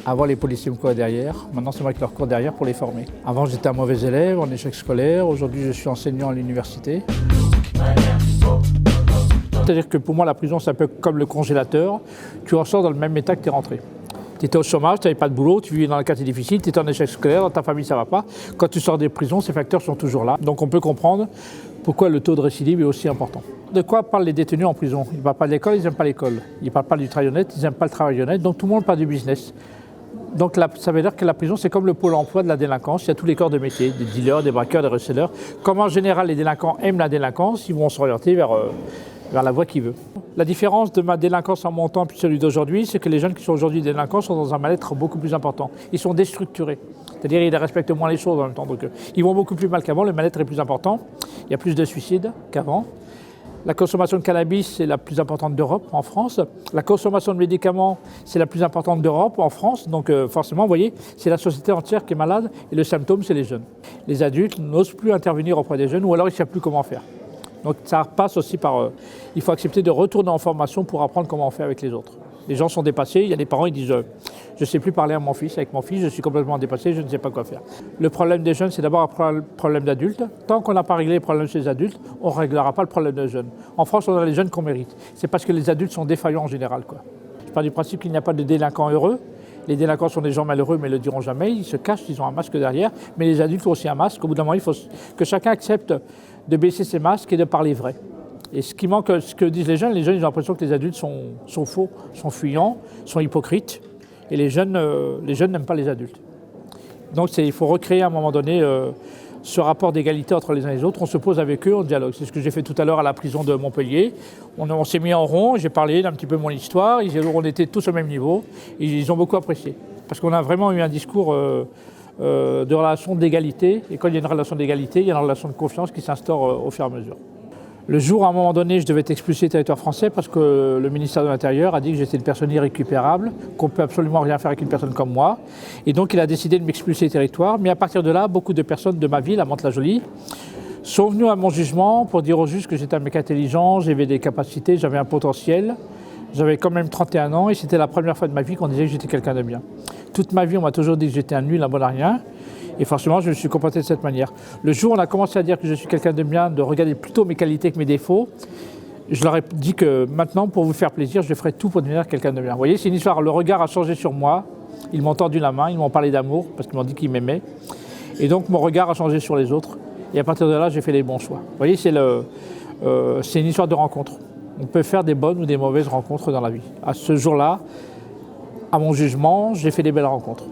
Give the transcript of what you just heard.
Avant, les policiers me couraient derrière. Maintenant, c'est moi qui leur cours derrière pour les former. Avant, j'étais un mauvais élève, en échec scolaire. Aujourd'hui, je suis enseignant à l'université. C'est-à-dire que pour moi, la prison, c'est un peu comme le congélateur. Tu ressors dans le même état que tu es rentré. Tu étais au chômage, tu n'avais pas de boulot, tu vivais dans un quartier difficile, tu étais en échec scolaire, dans ta famille, ça ne va pas. Quand tu sors des prisons, ces facteurs sont toujours là. Donc on peut comprendre pourquoi le taux de récidive est aussi important. De quoi parlent les détenus en prison? Ils ne parlent pas de l'école, ils n'aiment pas l'école. Ils ne parlent pas du travail honnête, ils n'aiment pas le travail honnête. Donc tout le monde parle du business. Donc ça veut dire que la prison, c'est comme le pôle emploi de la délinquance. Il y a tous les corps de métier, des dealers, des braqueurs, des receleurs. Comme en général les délinquants aiment la délinquance, ils vont s'orienter vers la voie qu'ils veulent. La différence de ma délinquance en montant puis celui d'aujourd'hui, c'est que les jeunes qui sont aujourd'hui délinquants sont dans un mal-être beaucoup plus important. Ils sont déstructurés, c'est-à-dire ils respectent moins les choses en même temps. Donc ils vont beaucoup plus mal qu'avant, le mal-être est plus important. Il y a plus de suicides qu'avant. La consommation de cannabis, c'est la plus importante d'Europe, en France. La consommation de médicaments, c'est la plus importante d'Europe, en France. Donc forcément, vous voyez, c'est la société entière qui est malade et le symptôme, c'est les jeunes. Les adultes n'osent plus intervenir auprès des jeunes ou alors ils ne savent plus comment faire. Donc ça passe aussi par... il faut accepter de retourner en formation pour apprendre comment on fait avec les autres. Les gens sont dépassés, il y a des parents qui disent je ne sais plus parler à mon fils, avec mon fils, je suis complètement dépassé, je ne sais pas quoi faire. Le problème des jeunes, c'est d'abord un problème d'adultes. Tant qu'on n'a pas réglé les problèmes chez les adultes, on ne réglera pas le problème des jeunes. En France, on a les jeunes qu'on mérite. C'est parce que les adultes sont défaillants en général, quoi. Je pars du principe qu'il n'y a pas de délinquants heureux. Les délinquants sont des gens malheureux, mais ne le diront jamais. Ils se cachent, ils ont un masque derrière. Mais les adultes ont aussi un masque. Au bout d'un moment, il faut que chacun accepte de baisser ses masques et de parler vrai. Et ce qui manque, ce que disent les jeunes, ils ont l'impression que les adultes sont faux, sont fuyants, sont hypocrites. Et les jeunes n'aiment pas les adultes. Donc il faut recréer à un moment donné ce rapport d'égalité entre les uns et les autres. On se pose avec eux, on dialogue. C'est ce que j'ai fait tout à l'heure à la prison de Montpellier. On s'est mis en rond, j'ai parlé d'un petit peu de mon histoire. On était tous au même niveau. Et ils ont beaucoup apprécié. Parce qu'on a vraiment eu un discours de relation d'égalité. Et quand il y a une relation d'égalité, il y a une relation de confiance qui s'instaure au fur et à mesure. Le jour, à un moment donné, je devais être expulsé du territoire français parce que le ministère de l'Intérieur a dit que j'étais une personne irrécupérable, qu'on ne peut absolument rien faire avec une personne comme moi. Et donc, il a décidé de m'expulser du territoire. Mais à partir de là, beaucoup de personnes de ma ville, à Mantes-la-Jolie, sont venues à mon jugement pour dire au juge que j'étais un mec intelligent, j'avais des capacités, j'avais un potentiel. J'avais quand même 31 ans et c'était la première fois de ma vie qu'on disait que j'étais quelqu'un de bien. Toute ma vie, on m'a toujours dit que j'étais un nul, un bon à rien. Et forcément, je me suis comporté de cette manière. Le jour où on a commencé à dire que je suis quelqu'un de bien, de regarder plutôt mes qualités que mes défauts, je leur ai dit que maintenant, pour vous faire plaisir, je ferai tout pour devenir quelqu'un de bien. Vous voyez, c'est une histoire, le regard a changé sur moi. Ils m'ont tendu la main, ils m'ont parlé d'amour, parce qu'ils m'ont dit qu'ils m'aimaient. Et donc, mon regard a changé sur les autres. Et à partir de là, j'ai fait les bons choix. Vous voyez, c'est une histoire de rencontre. On peut faire des bonnes ou des mauvaises rencontres dans la vie. À ce jour-là, à mon jugement, j'ai fait des belles rencontres.